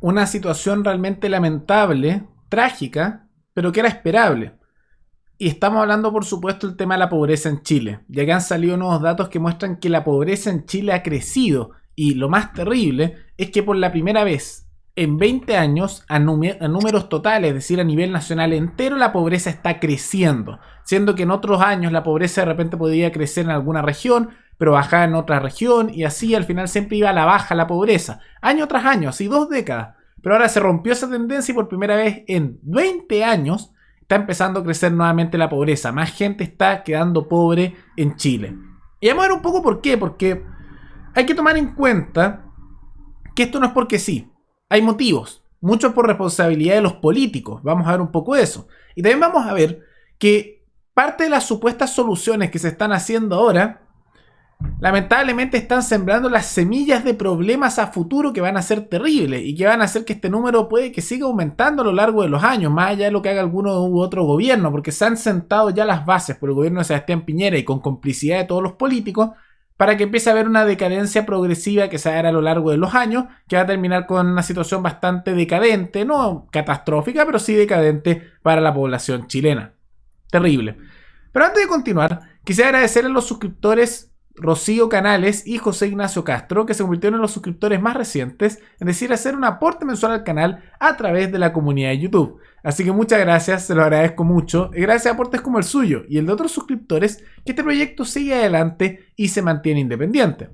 una situación realmente lamentable, trágica, pero que era esperable. Y estamos hablando, por supuesto, del tema de la pobreza en Chile, ya que han salido nuevos datos que muestran que la pobreza en Chile ha crecido, y lo más terrible es que por la primera vez en 20 años, a números totales, es decir, a nivel nacional entero, la pobreza está creciendo, siendo que en otros años la pobreza de repente podía crecer en alguna región, pero bajaba en otra región, y así al final siempre iba a la baja la pobreza, año tras año, así 2 décadas. Pero ahora se rompió esa tendencia y por primera vez en 20 años está empezando a crecer nuevamente la pobreza. Más gente está quedando pobre en Chile. Y vamos a ver un poco por qué, porque hay que tomar en cuenta que esto no es porque sí. Hay motivos, muchos por responsabilidad de los políticos. Vamos a ver un poco de eso. Y también vamos a ver que parte de las supuestas soluciones que se están haciendo ahora, lamentablemente están sembrando las semillas de problemas a futuro que van a ser terribles y que van a hacer que este número puede que siga aumentando a lo largo de los años, más allá de lo que haga alguno u otro gobierno, porque se han sentado ya las bases por el gobierno de Sebastián Piñera y con complicidad de todos los políticos para que empiece a haber una decadencia progresiva que se haga a lo largo de los años, que va a terminar con una situación bastante decadente, no catastrófica, pero sí decadente para la población chilena. Terrible. Pero antes de continuar, quisiera agradecerle a los suscriptores Rocío Canales y José Ignacio Castro, que se convirtieron en los suscriptores más recientes, es decir, hacer un aporte mensual al canal a través de la comunidad de YouTube. Así que muchas gracias, se lo agradezco mucho, y gracias a aportes como el suyo y el de otros suscriptores, que este proyecto sigue adelante y se mantiene independiente.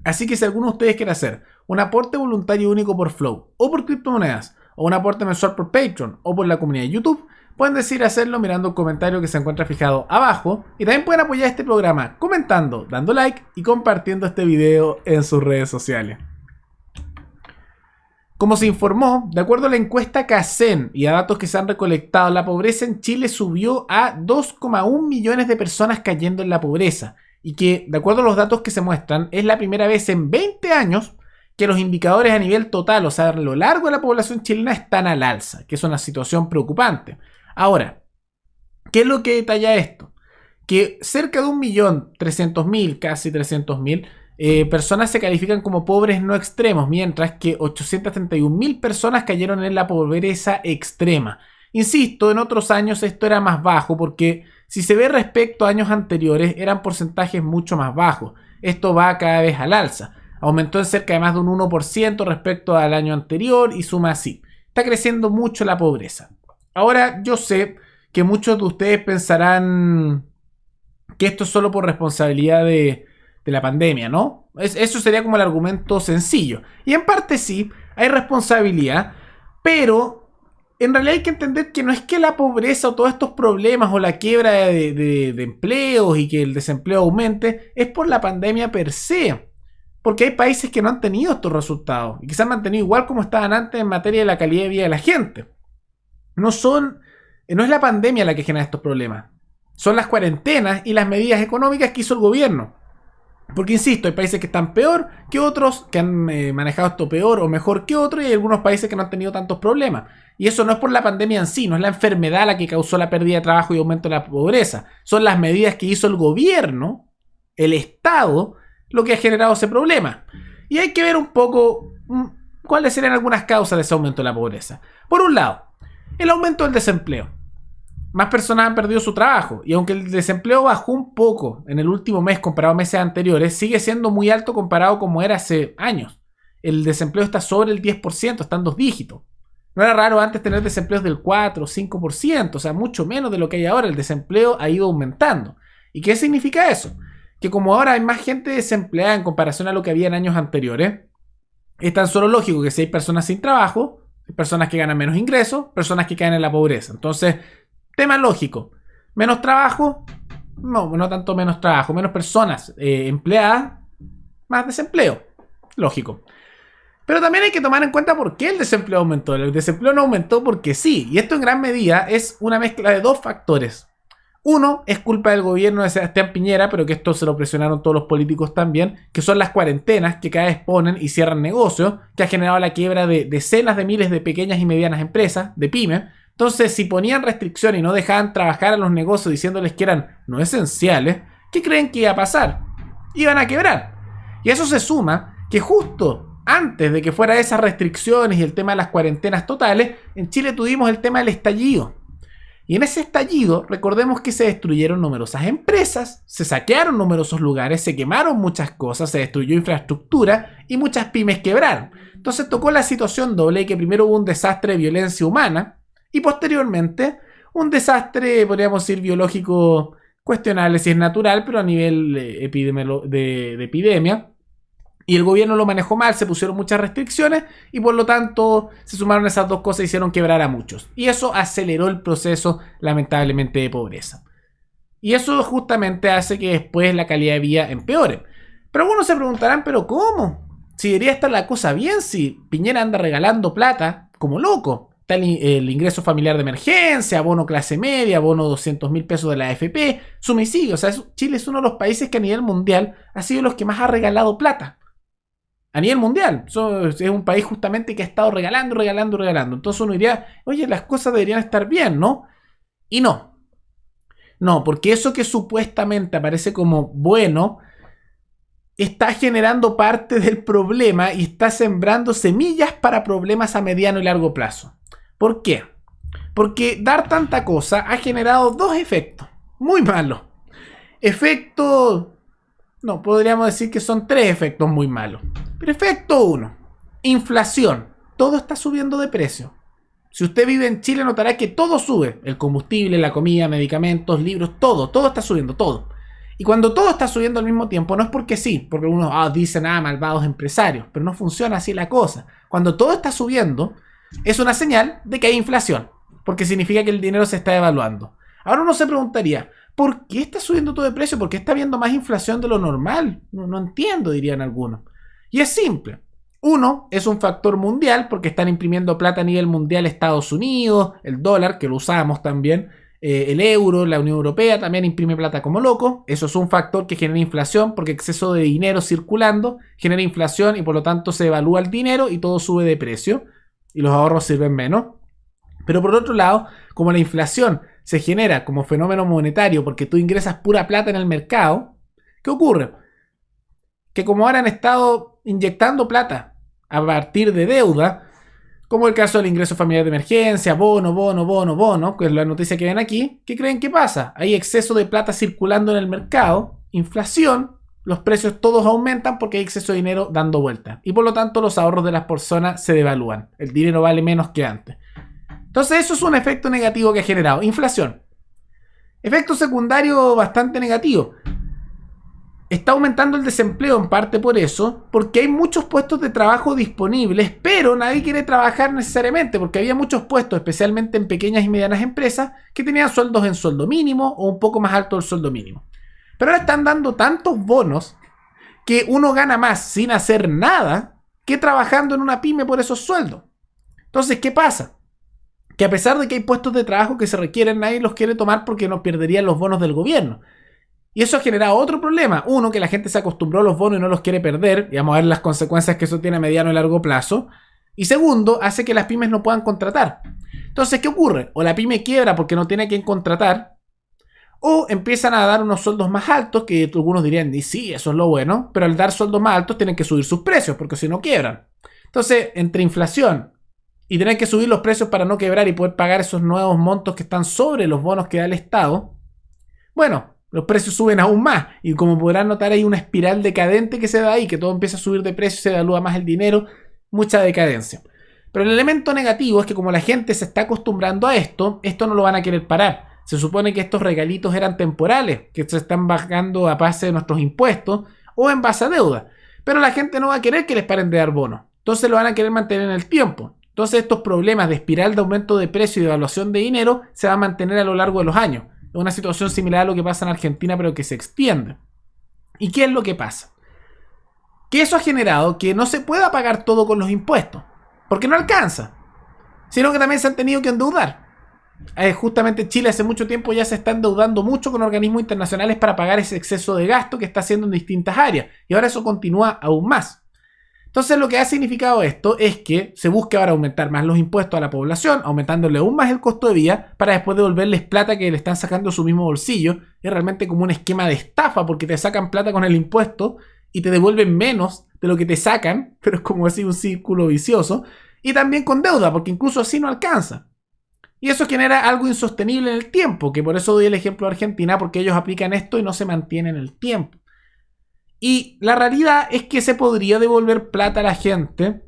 Así que si alguno de ustedes quiere hacer un aporte voluntario único por Flow, o por criptomonedas, o un aporte mensual por Patreon, o por la comunidad de YouTube, pueden decidir hacerlo mirando el comentario que se encuentra fijado abajo, y también pueden apoyar este programa comentando, dando like y compartiendo este video en sus redes sociales. Como se informó, de acuerdo a la encuesta CACEN y a datos que se han recolectado, la pobreza en Chile subió a 2,1 millones de personas cayendo en la pobreza, y que, de acuerdo a los datos que se muestran, es la primera vez en 20 años que los indicadores a nivel total, o sea, a lo largo de la población chilena, están al alza, que es una situación preocupante. Ahora, ¿qué es lo que detalla esto? Que cerca de 1.300.000, casi 300.000 personas se califican como pobres no extremos, mientras que 831.000 personas cayeron en la pobreza extrema. Insisto, en otros años esto era más bajo, porque si se ve respecto a años anteriores, eran porcentajes mucho más bajos. Esto va cada vez al alza. Aumentó en cerca de más de un 1% respecto al año anterior y suma así. Está creciendo mucho la pobreza. Ahora, yo sé que muchos de ustedes pensarán que esto es solo por responsabilidad de la pandemia, ¿no? Eso sería como el argumento sencillo. Y en parte sí, hay responsabilidad, pero en realidad hay que entender que no es que la pobreza o todos estos problemas o la quiebra de empleos y que el desempleo aumente, es por la pandemia per se. Porque hay países que no han tenido estos resultados y que se han mantenido igual como estaban antes en materia de la calidad de vida de la gente. No es la pandemia la que genera estos problemas. Son las cuarentenas y las medidas económicas que hizo el gobierno. Porque insisto, hay países que están peor que otros, que han manejado esto peor o mejor que otros, y hay algunos países que no han tenido tantos problemas. Y eso no es por la pandemia en sí, no es la enfermedad la que causó la pérdida de trabajo y aumento de la pobreza. Son las medidas que hizo el gobierno, el Estado, lo que ha generado ese problema. Y hay que ver un poco cuáles serían algunas causas de ese aumento de la pobreza. Por un lado, el aumento del desempleo. Más personas han perdido su trabajo, y aunque el desempleo bajó un poco en el último mes comparado a meses anteriores, sigue siendo muy alto comparado como era hace años. El desempleo está sobre el 10%, está en 2 dígitos. No era raro antes tener desempleos del 4 o 5%, o sea, mucho menos de lo que hay ahora. El desempleo ha ido aumentando. ¿Y qué significa eso? Que como ahora hay más gente desempleada en comparación a lo que había en años anteriores, es tan solo lógico que si hay personas sin trabajo, hay personas que ganan menos ingresos, personas que caen en la pobreza. Entonces, tema lógico, menos trabajo, no tanto menos trabajo, menos personas empleadas, más desempleo, lógico. Pero también hay que tomar en cuenta por qué el desempleo aumentó. El desempleo no aumentó porque sí, y esto en gran medida es una mezcla de 2 factores. Uno es culpa del gobierno de Sebastián Piñera, pero que esto se lo presionaron todos los políticos también, que son las cuarentenas que cada vez ponen y cierran negocios, que ha generado la quiebra de decenas de miles de pequeñas y medianas empresas, de pymes. Entonces, si ponían restricciones y no dejaban trabajar a los negocios diciéndoles que eran no esenciales, ¿qué creen que iba a pasar? Iban a quebrar. Y a eso se suma que justo antes de que fuera esas restricciones y el tema de las cuarentenas totales, en Chile tuvimos el tema del estallido. Y en ese estallido, recordemos que se destruyeron numerosas empresas, se saquearon numerosos lugares, se quemaron muchas cosas, se destruyó infraestructura y muchas pymes quebraron. Entonces tocó la situación doble de que primero hubo un desastre de violencia humana y posteriormente un desastre, podríamos decir, biológico cuestionable si es natural, pero a nivel de epidemia. Y el gobierno lo manejó mal, se pusieron muchas restricciones y por lo tanto se sumaron esas dos cosas y hicieron quebrar a muchos. Y eso aceleró el proceso, lamentablemente, de pobreza. Y eso justamente hace que después la calidad de vida empeore. Pero algunos se preguntarán, ¿pero cómo? Si debería estar la cosa bien, si Piñera anda regalando plata como loco. Está el ingreso familiar de emergencia, bono clase media, bono 200.000 pesos de la AFP, sumisidio. O sea, Chile es uno de los países que a nivel mundial ha sido los que más ha regalado plata. A nivel mundial. Es un país justamente que ha estado regalando. Entonces uno diría, oye, las cosas deberían estar bien, ¿no? Y no. No, porque eso que supuestamente aparece como bueno está generando parte del problema y está sembrando semillas para problemas a mediano y largo plazo. ¿Por qué? Porque dar tanta cosa ha generado dos efectos muy malos. No, podríamos decir que son tres efectos muy malos. Pero efecto 1, inflación. Todo está subiendo de precio. Si usted vive en Chile notará que todo sube. El combustible, la comida, medicamentos, libros, todo está subiendo, todo. Y cuando todo está subiendo al mismo tiempo, no es porque sí, porque unos dicen, malvados empresarios, pero no funciona así la cosa. Cuando todo está subiendo, es una señal de que hay inflación, porque significa que el dinero se está devaluando. Ahora uno se preguntaría, ¿por qué está subiendo todo de precio? ¿Por qué está habiendo más inflación de lo normal? No entiendo, dirían algunos. Y es simple. Uno, es un factor mundial, porque están imprimiendo plata a nivel mundial Estados Unidos, el dólar, que lo usamos también, el euro, la Unión Europea también imprime plata como loco. Eso es un factor que genera inflación, porque exceso de dinero circulando genera inflación y por lo tanto se devalúa el dinero y todo sube de precio y los ahorros sirven menos. Pero por otro lado, como la inflación se genera como fenómeno monetario porque tú ingresas pura plata en el mercado, ¿qué ocurre? Que como ahora han estado inyectando plata a partir de deuda, como el caso del ingreso familiar de emergencia, bono, que es la noticia que ven aquí, ¿qué creen que pasa? Hay exceso de plata circulando en el mercado, inflación, los precios todos aumentan porque hay exceso de dinero dando vueltas. Y por lo tanto los ahorros de las personas se devalúan. El dinero vale menos que antes. Entonces eso es un efecto negativo que ha generado. Inflación. Efecto secundario bastante negativo. Está aumentando el desempleo en parte por eso, porque hay muchos puestos de trabajo disponibles, pero nadie quiere trabajar necesariamente, porque había muchos puestos, especialmente en pequeñas y medianas empresas, que tenían sueldos en sueldo mínimo o un poco más alto del sueldo mínimo. Pero ahora están dando tantos bonos que uno gana más sin hacer nada que trabajando en una pyme por esos sueldos. Entonces, ¿qué pasa? Que a pesar de que hay puestos de trabajo que se requieren, nadie los quiere tomar porque no perderían los bonos del gobierno. Y eso ha generado otro problema. Uno, que la gente se acostumbró a los bonos y no los quiere perder. Y vamos a ver las consecuencias que eso tiene a mediano y largo plazo. Y segundo, hace que las pymes no puedan contratar. Entonces, ¿qué ocurre? O la pyme quiebra porque no tiene a quién contratar, o empiezan a dar unos sueldos más altos, que algunos dirían, y sí, eso es lo bueno, pero al dar sueldos más altos tienen que subir sus precios, porque si no quiebran. Entonces, entre inflación y tener que subir los precios para no quebrar y poder pagar esos nuevos montos que están sobre los bonos que da el Estado, bueno, los precios suben aún más. Y como podrán notar, hay una espiral decadente que se da ahí, que todo empieza a subir de precio, se devalúa más el dinero, mucha decadencia. Pero el elemento negativo es que como la gente se está acostumbrando a esto no lo van a querer parar. Se supone que estos regalitos eran temporales, que se están bajando a base de nuestros impuestos o en base a deuda. Pero la gente no va a querer que les paren de dar bonos. Entonces lo van a querer mantener en el tiempo. Entonces estos problemas de espiral de aumento de precio y de devaluación de dinero se van a mantener a lo largo de los años. Es una situación similar a lo que pasa en Argentina, pero que se extiende. ¿Y qué es lo que pasa? Que eso ha generado que no se pueda pagar todo con los impuestos, porque no alcanza, sino que también se han tenido que endeudar. Justamente Chile hace mucho tiempo ya se está endeudando mucho con organismos internacionales para pagar ese exceso de gasto que está haciendo en distintas áreas, y ahora eso continúa aún más. Entonces lo que ha significado esto es que se busca ahora aumentar más los impuestos a la población, aumentándole aún más el costo de vida para después devolverles plata que le están sacando de su mismo bolsillo. Es realmente como un esquema de estafa porque te sacan plata con el impuesto y te devuelven menos de lo que te sacan, pero es como así un círculo vicioso, y también con deuda, porque incluso así no alcanza. Y eso genera algo insostenible en el tiempo, que por eso doy el ejemplo de Argentina, porque ellos aplican esto y no se mantiene en el tiempo. Y la realidad es que se podría devolver plata a la gente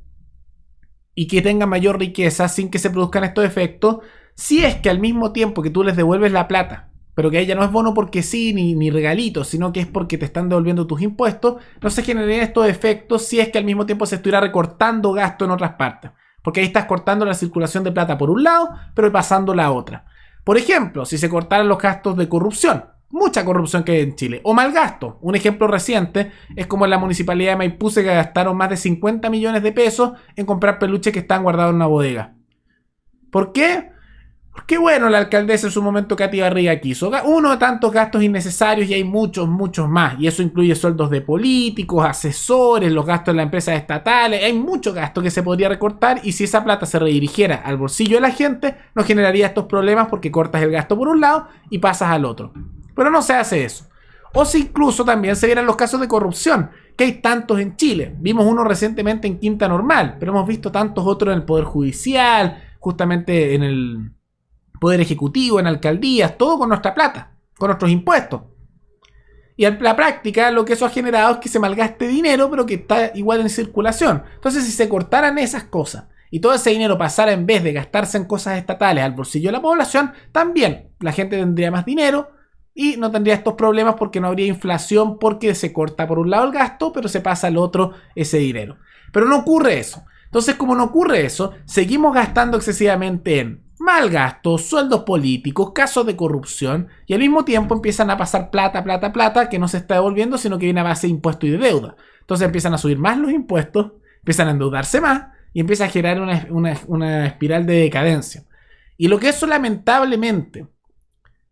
y que tenga mayor riqueza sin que se produzcan estos efectos, si es que al mismo tiempo que tú les devuelves la plata, pero que ella no es bono porque sí, ni regalito, sino que es porque te están devolviendo tus impuestos, no se generarían estos efectos si es que al mismo tiempo se estuviera recortando gasto en otras partes. Porque ahí estás cortando la circulación de plata por un lado, pero pasándola a otra. Por ejemplo, si se cortaran los gastos de corrupción, mucha corrupción que hay en Chile, o mal gasto. Un ejemplo reciente es como en la municipalidad de Maipú se gastaron más de 50 millones de pesos en comprar peluches que están guardados en una bodega. ¿Por qué? Porque bueno, la alcaldesa en su momento, Katy Barriga, quiso uno de tantos gastos innecesarios y hay muchos, muchos más. Y eso incluye sueldos de políticos, asesores, los gastos de las empresas estatales. Hay mucho gasto que se podría recortar y si esa plata se redirigiera al bolsillo de la gente, no generaría estos problemas porque cortas el gasto por un lado y pasas al otro. Pero no se hace eso. O si incluso también se vieran los casos de corrupción, que hay tantos en Chile. Vimos uno recientemente en Quinta Normal, pero hemos visto tantos otros en el Poder Judicial, justamente en el Poder Ejecutivo, en alcaldías, todo con nuestra plata, con nuestros impuestos. Y en la práctica lo que eso ha generado es que se malgaste dinero, pero que está igual en circulación. Entonces, si se cortaran esas cosas y todo ese dinero pasara en vez de gastarse en cosas estatales al bolsillo de la población, también la gente tendría más dinero y no tendría estos problemas porque no habría inflación porque se corta por un lado el gasto, pero se pasa al otro ese dinero. Pero no ocurre eso. Entonces, como no ocurre eso, seguimos gastando excesivamente en mal gasto, sueldos políticos, casos de corrupción y al mismo tiempo empiezan a pasar plata que no se está devolviendo sino que viene a base de impuestos y de deuda. Entonces empiezan a subir más los impuestos, empiezan a endeudarse más y empieza a generar una espiral de decadencia. Y lo que eso lamentablemente,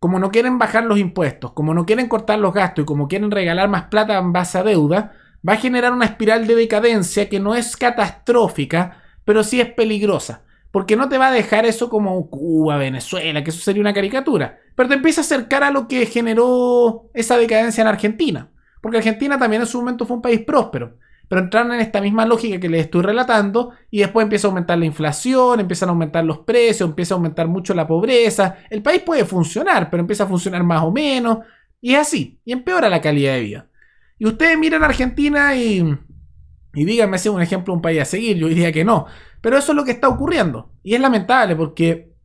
como no quieren bajar los impuestos, como no quieren cortar los gastos y como quieren regalar más plata en base a deuda, va a generar una espiral de decadencia que no es catastrófica, pero sí es peligrosa. Porque no te va a dejar eso como Cuba, Venezuela, que eso sería una caricatura. Pero te empieza a acercar a lo que generó esa decadencia en Argentina. Porque Argentina también en su momento fue un país próspero. Pero entraron en esta misma lógica que les estoy relatando y después empieza a aumentar la inflación, empiezan a aumentar los precios, empieza a aumentar mucho la pobreza. El país puede funcionar, pero empieza a funcionar más o menos. Y es así. Y empeora la calidad de vida. Y ustedes miran a Argentina y díganme si es un ejemplo de un país a seguir. Yo diría que no. Pero eso es lo que está ocurriendo. Y es lamentable porque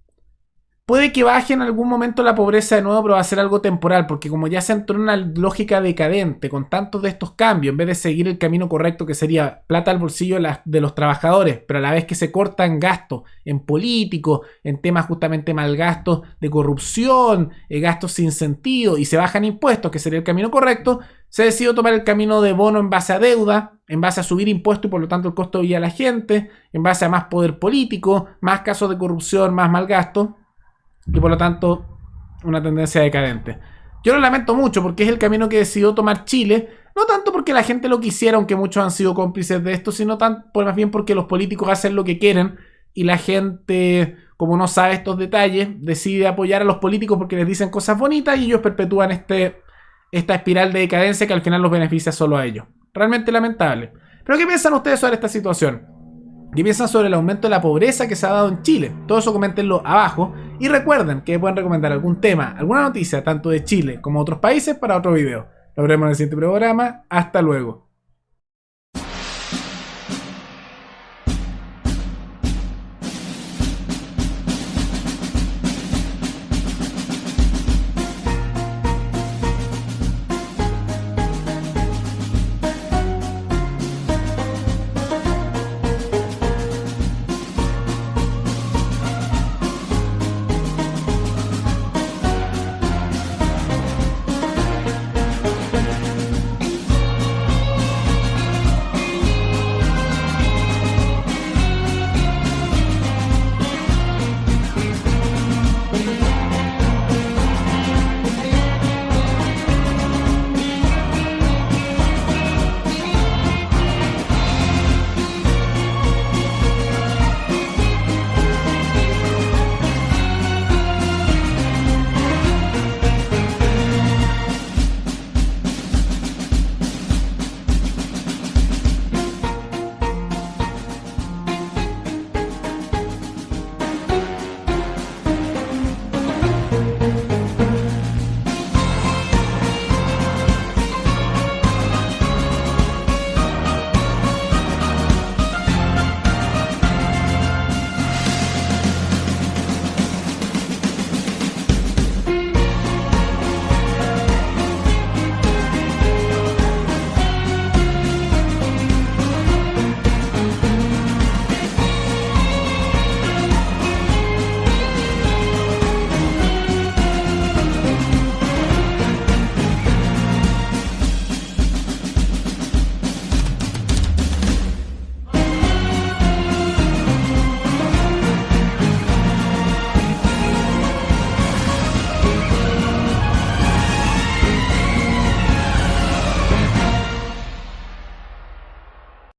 puede que baje en algún momento la pobreza de nuevo, pero va a ser algo temporal. Porque como ya se entró en una lógica decadente con tantos de estos cambios, en vez de seguir el camino correcto que sería plata al bolsillo de los trabajadores, pero a la vez que se cortan gastos en políticos, en temas justamente mal gastos de corrupción, gastos sin sentido, y se bajan impuestos, que sería el camino correcto, se decidió tomar el camino de bono en base a deuda, en base a subir impuestos y por lo tanto el costo de vida a la gente, en base a más poder político, más casos de corrupción, más mal gasto y por lo tanto una tendencia decadente. Yo lo lamento mucho porque es el camino que decidió tomar Chile, no tanto porque la gente lo quisiera, aunque muchos han sido cómplices de esto, sino más bien porque los políticos hacen lo que quieren y la gente, como no sabe estos detalles, decide apoyar a los políticos porque les dicen cosas bonitas y ellos perpetúan esta espiral de decadencia que al final los beneficia solo a ellos. Realmente lamentable. Pero ¿qué piensan ustedes sobre esta situación? ¿Qué piensan sobre el aumento de la pobreza que se ha dado en Chile? Todo eso coméntenlo abajo. Y recuerden que pueden recomendar algún tema, alguna noticia, tanto de Chile como de otros países, para otro video. Nos vemos en el siguiente programa. Hasta luego.